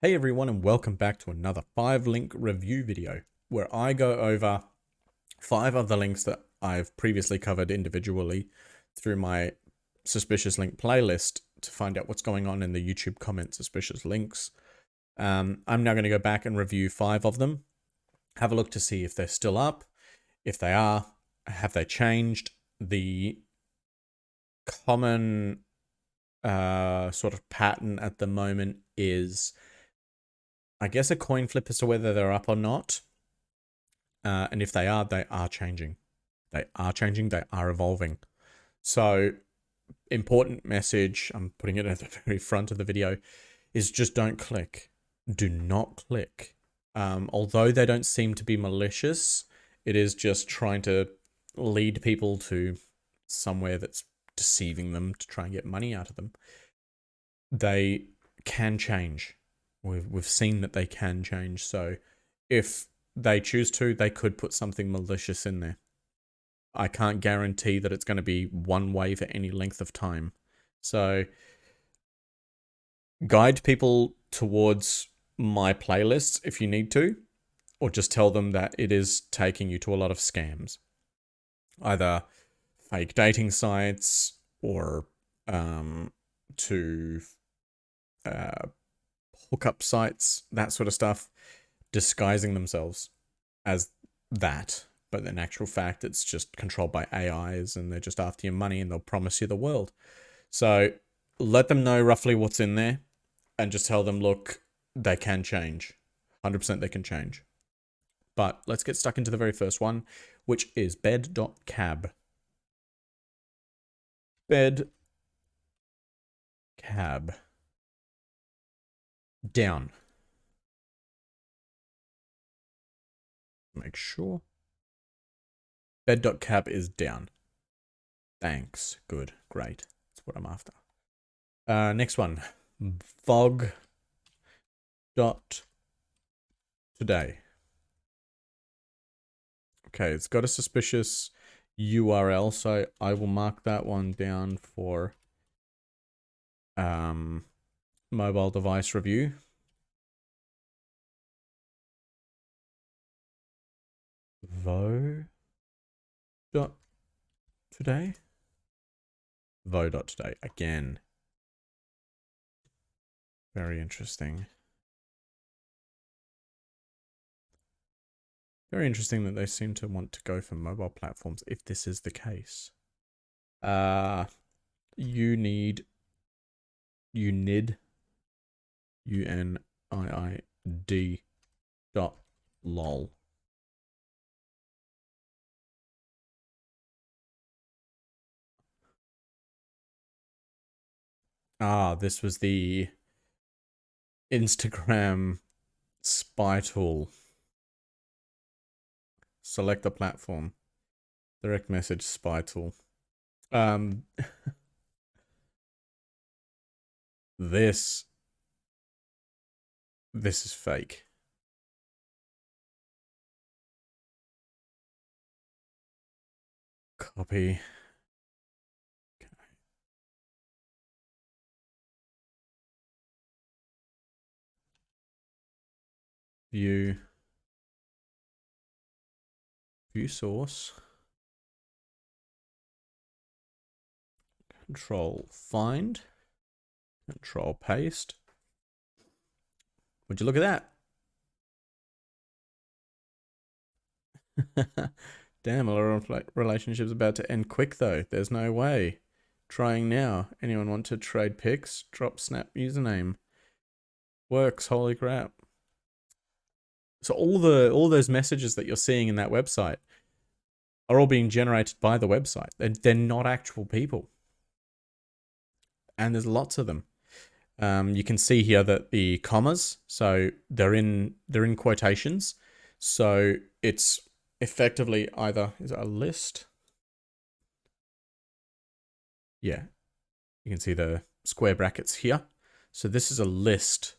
Hey everyone, and welcome back to another 5-link review video where I go over 5 of the links that I've previously covered individually through my suspicious link playlist to find out what's going on in the YouTube comment suspicious links. I'm now going to go back and review 5 of them, have a look to see if they're still up. If they are, have they changed? The common sort of pattern at the moment is, I guess, a coin flip as to whether they're up or not. And if they are changing. They are changing, they are evolving. So, important message, I'm putting it at the very front of the video, is just don't click. Do not click. Although they don't seem to be malicious, it is just trying to lead people to somewhere that's deceiving them to try and get money out of them. They can change. We've seen that they can change. So if they choose to, they could put something malicious in there. I can't guarantee that it's going to be one way for any length of time. So guide people towards my playlists if you need to, or just tell them that it is taking you to a lot of scams. Either fake dating sites or to hookup sites, that sort of stuff, disguising themselves as that. But in actual fact, it's just controlled by AIs and they're just after your money and they'll promise you the world. So let them know roughly what's in there and just tell them, look, they can change. 100% they can change. But let's get stuck into the very first one, which is bed.cab. BedCab. Down. Make sure. Bed.cab is down. Thanks. Good. Great. That's what I'm after. Next one. vog.today. Okay, it's got a suspicious URL, so I will mark that one down for mobile device review. voh.today. voh.today again. Very interesting. Very interesting that they seem to want to go for mobile platforms if this is the case. Uniid, uniid.lol. This was the Instagram spy tool. Select the platform. Direct message spy tool. This is fake. Copy. Okay. View source. Control find. Control paste. Would you look at that? Damn, a lot of relationships about to end quick though. There's no way. Trying now. Anyone want to trade pics? Drop snap username. Works, holy crap. So all those messages that you're seeing in that website are all being generated by the website. They're not actual people. And there's lots of them. You can see here that the commas, so they're in quotations. So it's effectively either, is it a list? Yeah, you can see the square brackets here. So this is a list.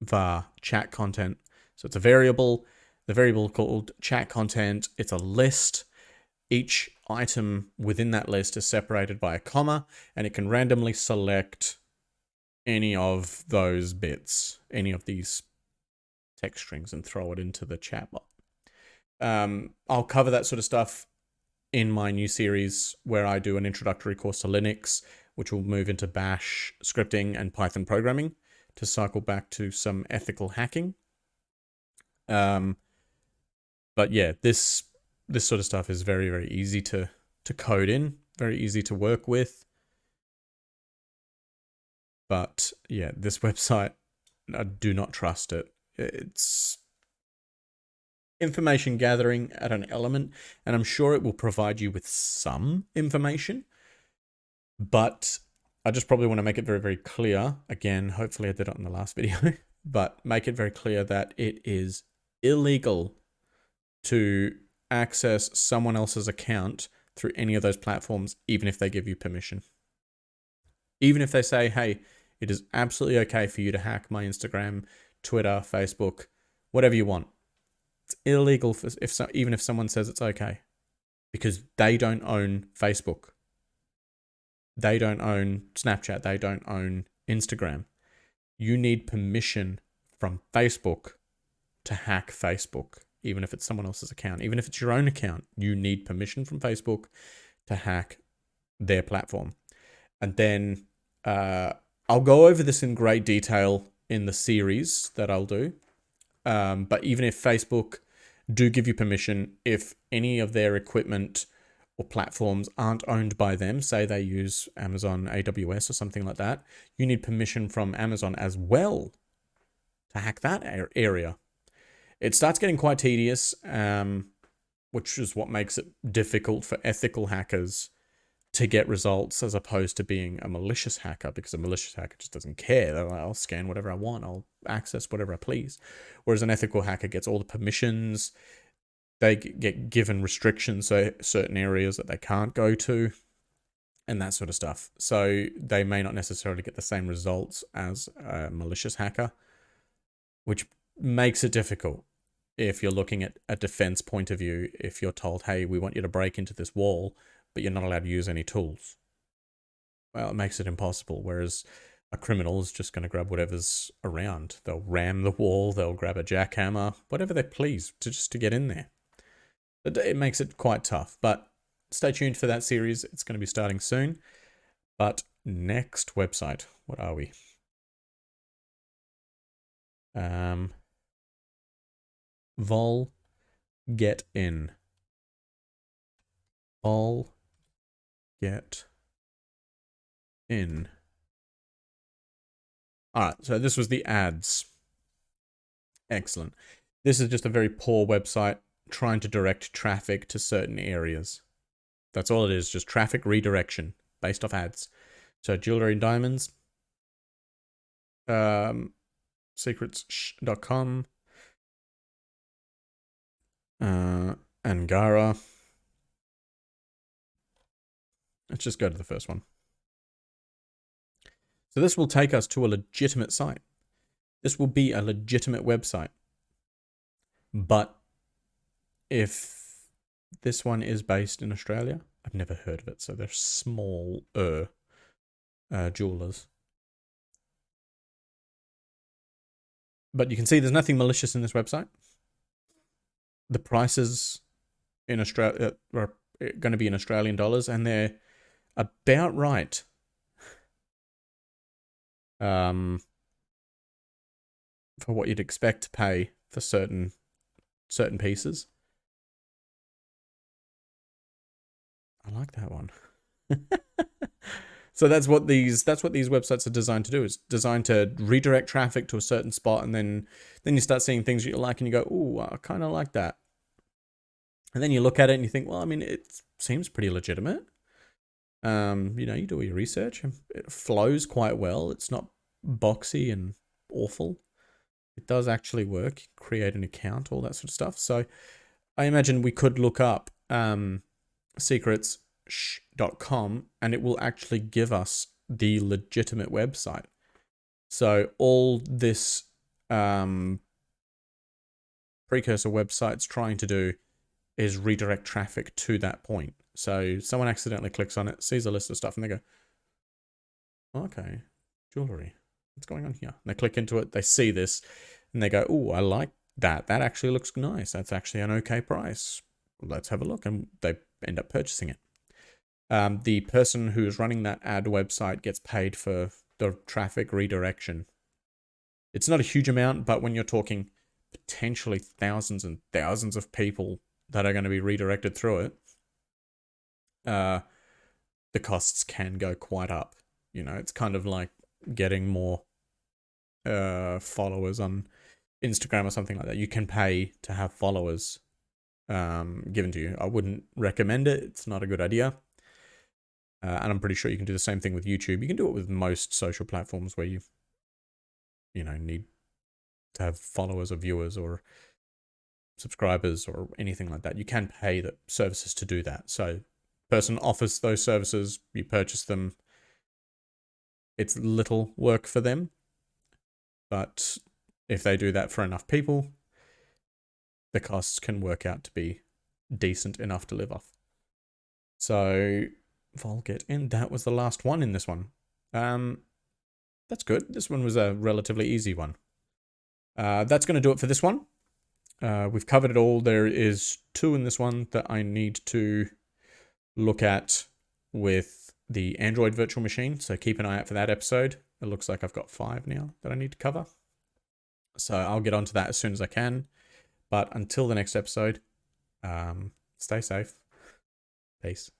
var chat content. So it's a variable. The variable called chat content. It's a list. Each item within that list is separated by a comma, and it can randomly select any of those bits, any of these text strings, and throw it into the chatbot. I'll cover that sort of stuff in my new series where I do an introductory course to Linux, which will move into Bash scripting and Python programming to cycle back to some ethical hacking. But yeah, this sort of stuff is very, very easy to code in, very easy to work with. But yeah, this website, I do not trust it. It's information gathering at an element, and I'm sure it will provide you with some information, but I just probably want to make it very, very clear. Again, hopefully I did it in the last video, but make it very clear that it is illegal to access someone else's account through any of those platforms, even if they give you permission. Even if they say, hey, it is absolutely okay for you to hack my Instagram, Twitter, Facebook, whatever you want. It's illegal for, even if someone says it's okay, because they don't own Facebook. They don't own Snapchat. They don't own Instagram. You need permission from Facebook to hack Facebook, even if it's someone else's account. Even if it's your own account, you need permission from Facebook to hack their platform. And then I'll go over this in great detail in the series that I'll do. But even if Facebook do give you permission, if any of their equipment or platforms aren't owned by them, say they use Amazon AWS or something like that, you need permission from Amazon as well to hack that area. It starts getting quite tedious, which is what makes it difficult for ethical hackers to get results as opposed to being a malicious hacker, because a malicious hacker just doesn't care. They're like, I'll scan whatever I want. I'll access whatever I please. Whereas an ethical hacker gets all the permissions. They get given restrictions, so certain areas that they can't go to and that sort of stuff. So they may not necessarily get the same results as a malicious hacker, which makes it difficult if you're looking at a defense point of view. If you're told, hey, we want you to break into this wall, but you're not allowed to use any tools. Well, it makes it impossible. Whereas a criminal is just going to grab whatever's around. They'll ram the wall, they'll grab a jackhammer, whatever they please, just to get in there. It makes it quite tough, but stay tuned for that series. It's going to be starting soon. But next website, what are we? Vol get in. Vol get in. All right, so this was the ads. Excellent. This is just a very poor website trying to direct traffic to certain areas. That's all it is, just traffic redirection based off ads. So jewelry and diamonds, secrets.com, Angara. Let's just go to the first one. So this will take us to a legitimate site. This will be a legitimate website. But if this one is based in Australia, I've never heard of it, so they're small jewelers. But you can see there's nothing malicious in this website. The prices in Australia are going to be in Australian dollars, and they're about right. For what you'd expect to pay for certain pieces. I like that one. So that's what these websites are designed to do. It's designed to redirect traffic to a certain spot, and then you start seeing things you like and you go, "Ooh, I kind of like that." And then you look at it and you think, "Well, I mean, it seems pretty legitimate." You do your research, and it flows quite well. It's not boxy and awful. It does actually work. Create an account, all that sort of stuff. So I imagine we could look up secrets.com and it will actually give us the legitimate website. So all this precursor website's trying to do is redirect traffic to that point. So someone accidentally clicks on it, sees a list of stuff, and they go, okay, jewelry. What's going on here? And they click into it, they see this, and they go, oh, I like that. That actually looks nice. That's actually an okay price. Let's have a look. And they end up purchasing it. The person who's running that ad website gets paid for the traffic redirection. It's not a huge amount, but when you're talking potentially thousands and thousands of people that are going to be redirected through it, the costs can go quite up. You know, it's kind of like getting more followers on Instagram or something like that. You can pay to have followers given to you. I wouldn't recommend it. It's not a good idea. And I'm pretty sure you can do the same thing with YouTube. You can do it with most social platforms where you need to have followers or viewers or subscribers or anything like that. You can pay the services to do that. So person offers those services, you purchase them. It's little work for them, but if they do that for enough people, the costs can work out to be decent enough to live off. So Volget, and that was the last one in this one. That's good. This one was a relatively easy one. That's going to do it for this one. We've covered it all. There is 2 in this one that I need to look at with the Android virtual machine. So keep an eye out for that episode. It looks like I've got 5 now that I need to cover. So I'll get onto that as soon as I can. But until the next episode, stay safe. Peace.